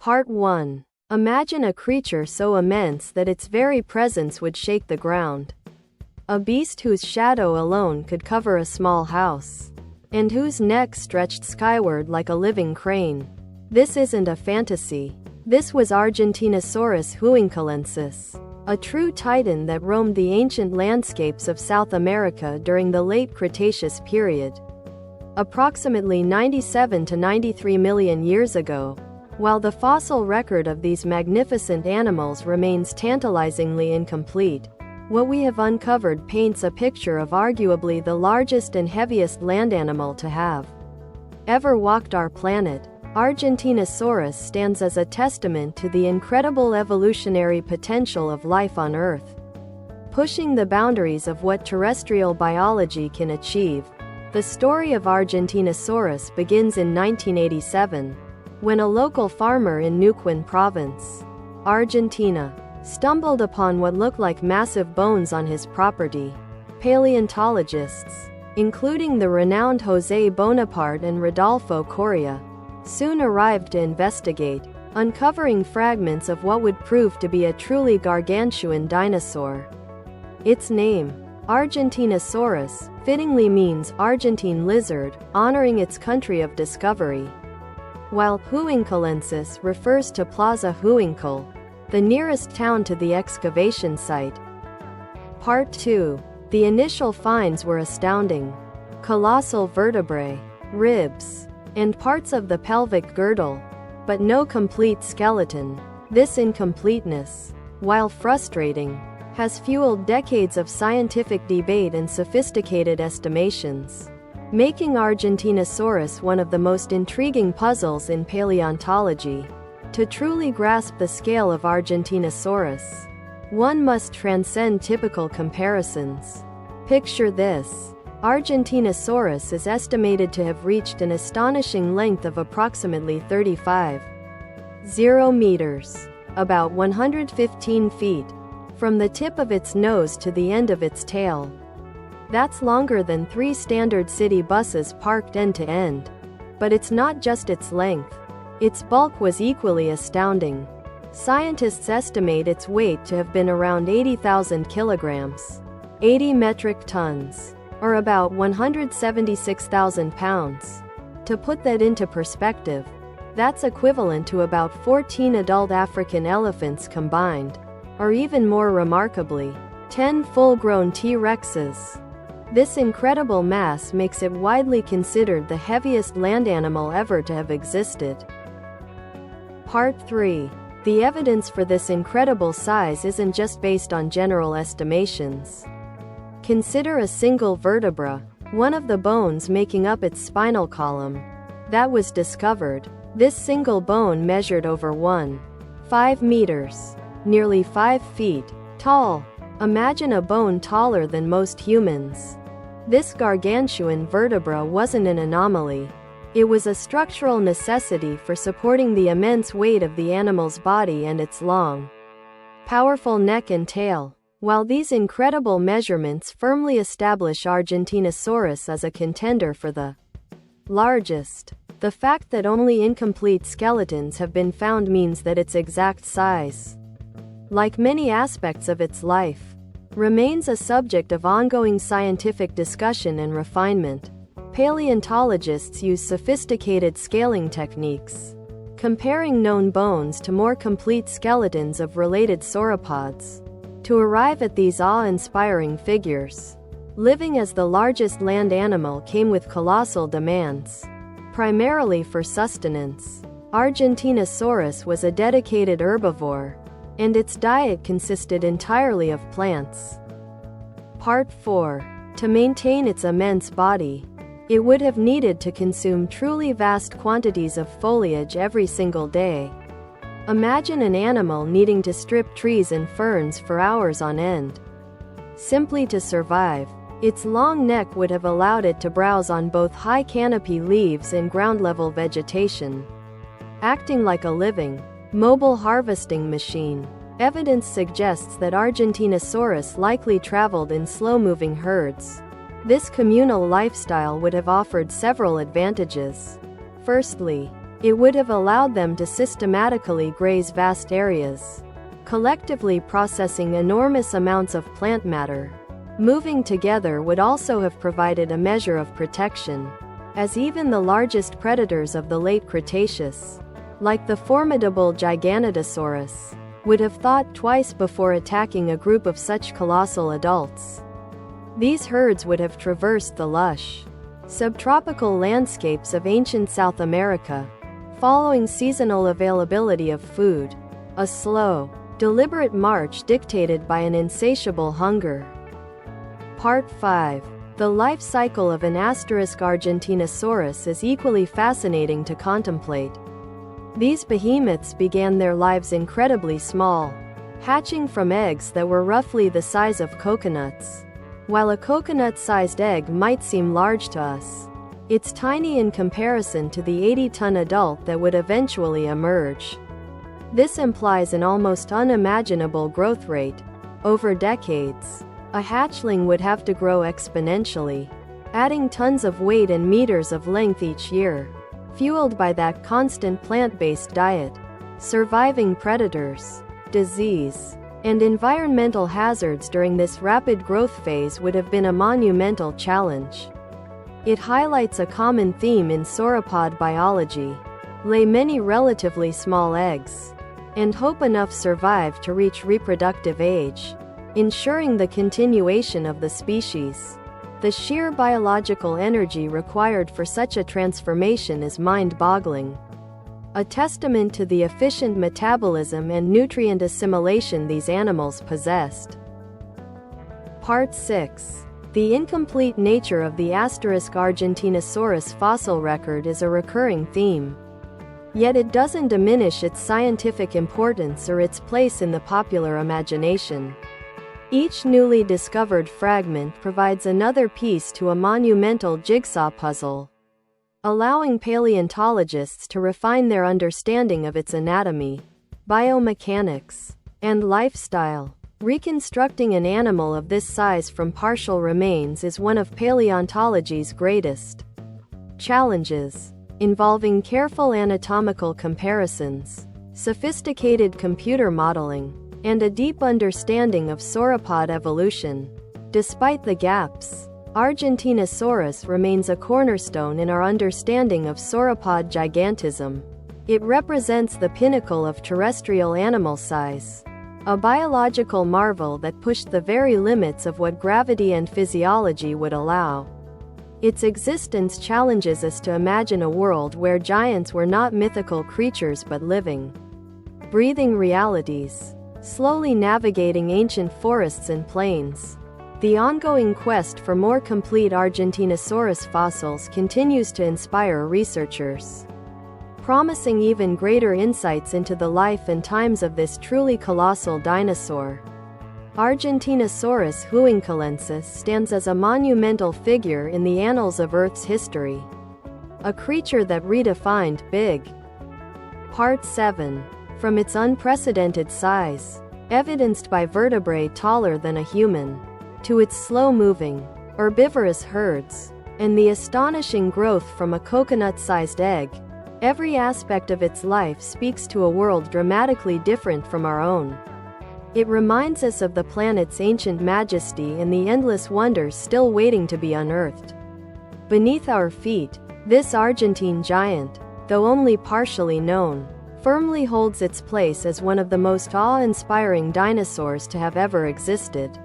Part 1. Imagine a creature so immense that its very presence would shake the ground. A beast whose shadow alone could cover a small house, and whose neck stretched skyward like a living crane. This isn't a fantasy. This was Argentinosaurus huincalensis, a true titan that roamed the ancient landscapes of South America during the Late Cretaceous period, approximately 97 to 93 million years ago. While the fossil record of these magnificent animals remains tantalizingly incomplete, what we have uncovered paints a picture of arguably the largest and heaviest land animal to have ever walked our planet. Argentinosaurus stands as a testament to the incredible evolutionary potential of life on Earth, pushing the boundaries of what terrestrial biology can achieve. The story of Argentinosaurus begins in 1987, when a local farmer in Neuquén province, Argentina, stumbled upon what looked like massive bones on his property. Paleontologists, including the renowned José Bonaparte and Rodolfo Coria, soon arrived to investigate, uncovering fragments of what would prove to be a truly gargantuan dinosaur. Its name, Argentinosaurus, fittingly means Argentine lizard, honoring its country of discovery, while huincalensis refers to Plaza Huincal, the nearest town to the excavation site. Part 2. The initial finds were astounding. Colossal vertebrae, ribs, and parts of the pelvic girdle, but no complete skeleton. This incompleteness, while frustrating, has fueled decades of scientific debate and sophisticated estimations, making Argentinosaurus one of the most intriguing puzzles in paleontology. To truly grasp the scale of Argentinosaurus, one must transcend typical comparisons. Picture this. Argentinosaurus is estimated to have reached an astonishing length of approximately 35.0 meters, about 115 feet, from the tip of its nose to the end of its tail. That's longer than 3 standard city buses parked end to end. But it's not just its length. Its bulk was equally astounding. Scientists estimate its weight to have been around 80,000 kilograms, 80 metric tons, or about 176,000 pounds. To put that into perspective, that's equivalent to about 14 adult African elephants combined, or even more remarkably, 10 full-grown T-Rexes. This incredible mass makes it widely considered the heaviest land animal ever to have existed. Part 3. The evidence for this incredible size isn't just based on general estimations. Consider a single vertebra, one of the bones making up its spinal column, that was discovered. This single bone measured over 1.5 meters, nearly 5 feet, tall. Imagine a bone taller than most humans. This gargantuan vertebra wasn't an anomaly. It was a structural necessity for supporting the immense weight of the animal's body and its long, powerful neck and tail. While these incredible measurements firmly establish Argentinosaurus as a contender for the largest, the fact that only incomplete skeletons have been found means that its exact size, like many aspects of its life, remains a subject of ongoing scientific discussion and refinement. Paleontologists use sophisticated scaling techniques, comparing known bones to more complete skeletons of related sauropods, to arrive at these awe-inspiring figures. Living as the largest land animal came with colossal demands, primarily for sustenance. Argentinosaurus was a dedicated herbivore, and its diet consisted entirely of plants. Part 4. To maintain its immense body, it would have needed to consume truly vast quantities of foliage every single day. Imagine an animal needing to strip trees and ferns for hours on end, simply to survive. Its long neck would have allowed it to browse on both high canopy leaves and ground-level vegetation, acting like a living, mobile harvesting machine. Evidence suggests that Argentinosaurus likely traveled in slow-moving herds. This communal lifestyle would have offered several advantages. Firstly, It would have allowed them to systematically graze vast areas, collectively processing enormous amounts of plant matter. Moving together would also have provided a measure of protection, as even the largest predators of the late Cretaceous, like the formidable Giganotosaurus, would have thought twice before attacking a group of such colossal adults. These herds would have traversed the lush, subtropical landscapes of ancient South America, following seasonal availability of food, a slow, deliberate march dictated by an insatiable hunger. Part 5. The life cycle of an Argentinosaurus is equally fascinating to contemplate. These behemoths began their lives incredibly small, hatching from eggs that were roughly the size of coconuts. While a coconut-sized egg might seem large to us, it's tiny in comparison to the 80-ton adult that would eventually emerge. This implies an almost unimaginable growth rate. Over decades, a hatchling would have to grow exponentially, adding tons of weight and meters of length each year, fueled by that constant plant-based diet. Surviving predators, disease, and environmental hazards during this rapid growth phase would have been a monumental challenge. It highlights a common theme in sauropod biology: lay many relatively small eggs, and hope enough survive to reach reproductive age, ensuring the continuation of the species. The sheer biological energy required for such a transformation is mind-boggling, a testament to the efficient metabolism and nutrient assimilation these animals possessed. Part 6. The incomplete nature of the Argentinosaurus fossil record is a recurring theme. Yet it doesn't diminish its scientific importance or its place in the popular imagination. Each newly discovered fragment provides another piece to a monumental jigsaw puzzle, allowing paleontologists to refine their understanding of its anatomy, biomechanics, and lifestyle. Reconstructing an animal of this size from partial remains is one of paleontology's greatest challenges, involving careful anatomical comparisons, sophisticated computer modeling, and a deep understanding of sauropod evolution. Despite the gaps, Argentinosaurus remains a cornerstone in our understanding of sauropod gigantism. It represents the pinnacle of terrestrial animal size, a biological marvel that pushed the very limits of what gravity and physiology would allow. Its existence challenges us to imagine a world where giants were not mythical creatures but living, breathing realities, slowly navigating ancient forests and plains. The ongoing quest for more complete Argentinosaurus fossils continues to inspire researchers, promising even greater insights into the life and times of this truly colossal dinosaur. Argentinosaurus huincalensis stands as a monumental figure in the annals of Earth's history, a creature that redefined big. Part 7. From its unprecedented size, evidenced by vertebrae taller than a human, to its slow-moving, herbivorous herds, and the astonishing growth from a coconut-sized egg, every aspect of its life speaks to a world dramatically different from our own. It reminds us of the planet's ancient majesty and the endless wonders still waiting to be unearthed. Beneath our feet, this Argentine giant, though only partially known, firmly holds its place as one of the most awe-inspiring dinosaurs to have ever existed.